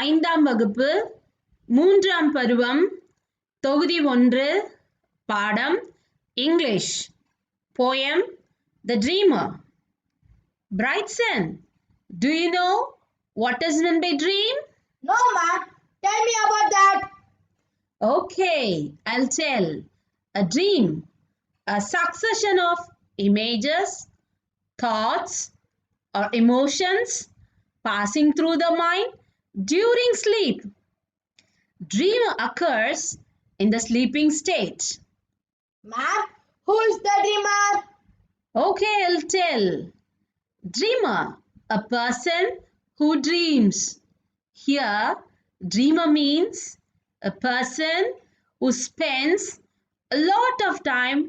ஐந்தாம் வகுப்பு மூன்றாம் பருவம் தொகுதி 1 பாடம் English poem The Dreamer. Bright Sun, do you know what is meant by dream? No, ma'am. Tell me about that. Okay, I'll tell. A dream, a succession of images, thoughts, or emotions passing through the mind during sleep. Dream occurs in the sleeping state. Ma'am, who is the dreamer? Okay, I'll tell. Dreamer, a person who dreams. Here, dreamer means a person who spends a lot of time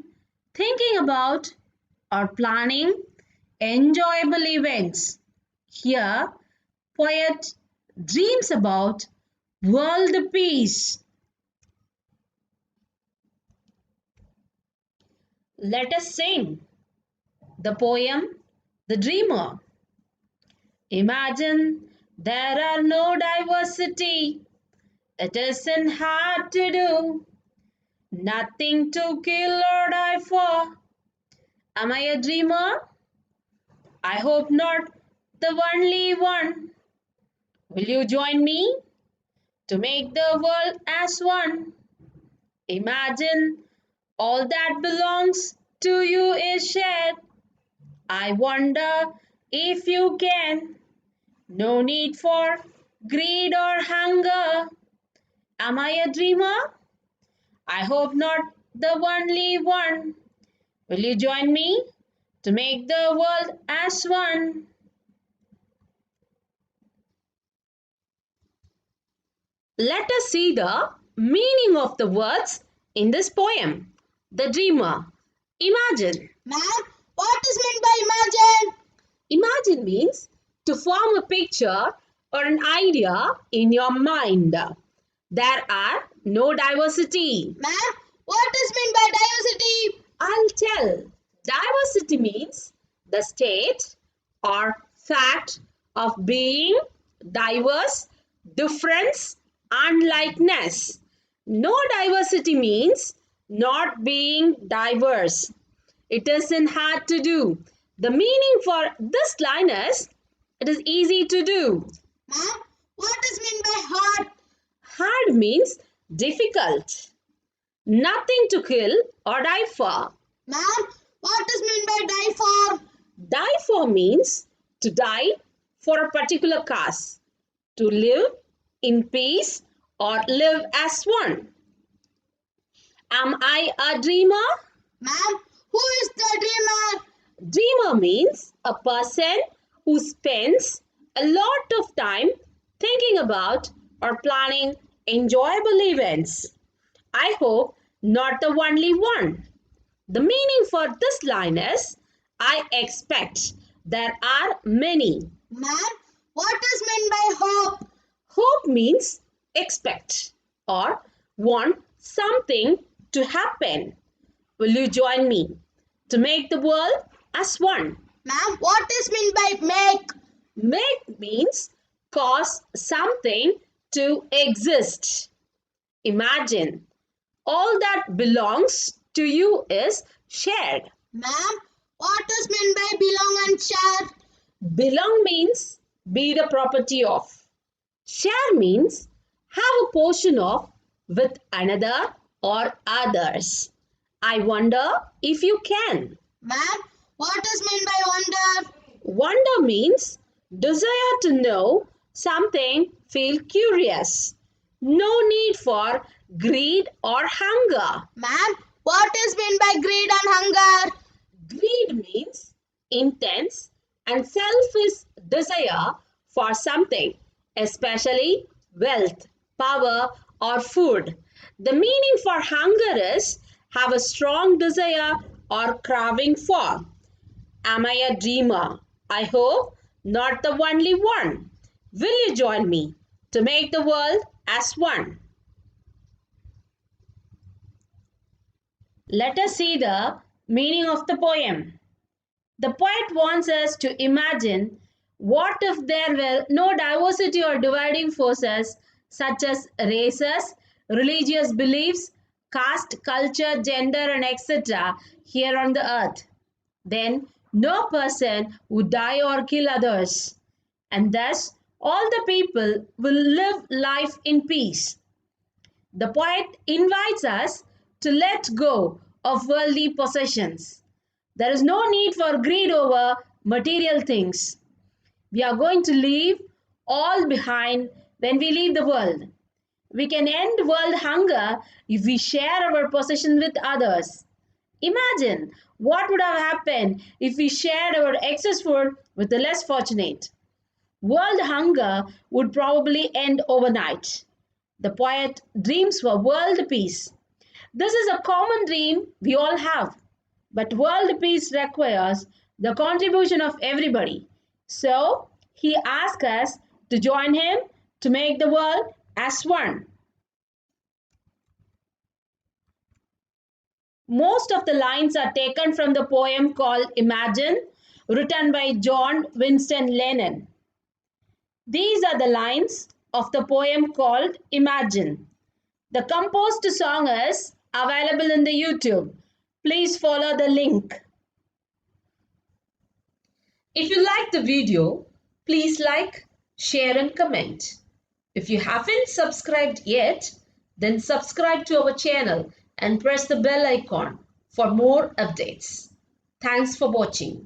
thinking about or planning enjoyable events. Here, poet dreams about world peace. Let us sing the poem The Dreamer. Imagine there are no diversity. It isn't hard to do. Nothing to kill or die for. Am I a dreamer? I hope not the only one. Will you join me to make the world as one? Imagine all that belongs to you is shared. I wonder if you can. No need for greed or hunger. Am I a dreamer? I hope not the only one. Will you join me to make the world as one? Let us see the meaning of the words in this poem. The Dreamer. Imagine. Ma'am, what is meant by imagine? Imagine means to form a picture or an idea in your mind. There are no diversity. Ma'am, what is meant by diversity? I'll tell. Diversity means the state or fact of being diverse, difference, unlikeness. No diversity means not being diverse. It isn't hard to do. The meaning for this line is it is easy to do. Ma'am, what is meant by hard? Hard means difficult. Nothing to kill or die for. Ma'am, what is meant by die for? Die for means to die for a particular cause, to live in peace or live as one. Am I a dreamer? Ma'am, who is the dreamer? Dreamer means a person who spends a lot of time thinking about or planning enjoyable events. I hope not the only one. The meaning for this line is I expect there are many. Ma'am, what is meant by hope? Hope means expect or want something to happen. Will you join me to make the world as one? Ma'am, what is meant by make? Make means cause something to exist. Imagine all that belongs to you is shared. Ma'am, what is meant by belong and share? Belong means be the property of. Share means have a portion of with another or others. I wonder if you can. Ma'am, what is meant by wonder? Wonder means desire to know something, feel curious. No need for greed or hunger. Ma'am, what is meant by greed and hunger? Greed means intense and selfish desire for something, especially wealth, power, or food. The meaning for hunger is have a strong desire or craving for. Am I a dreamer? I hope not the only one. Will you join me to make the world as one? Let us see the meaning of the poem. The poet wants us to imagine What if there were no diversity or dividing forces such as races, religious beliefs, caste, culture, gender, and etc. here on the earth? Then no person would die or kill others, and thus all the people will live life in peace. The poet invites us to let go of worldly possessions. There is no need for greed over material things. We are going to leave all behind when we leave the world. We can end world hunger if we share our possessions with others. Imagine what would have happened if we shared our excess food with the less fortunate. World hunger would probably end overnight. The poet dreams for world peace. This is a common dream we all have. But world peace requires the contribution of everybody. So he asks us to join him to make the world as one. Most of the lines are taken from the poem called Imagine, written by John Winston Lennon. These are the lines of the poem called Imagine. The composed song is available in the YouTube. Please follow the link. If you like the video, please like, share and comment. If you haven't subscribed yet, then subscribe to our channel and press the bell icon for more updates. Thanks for watching.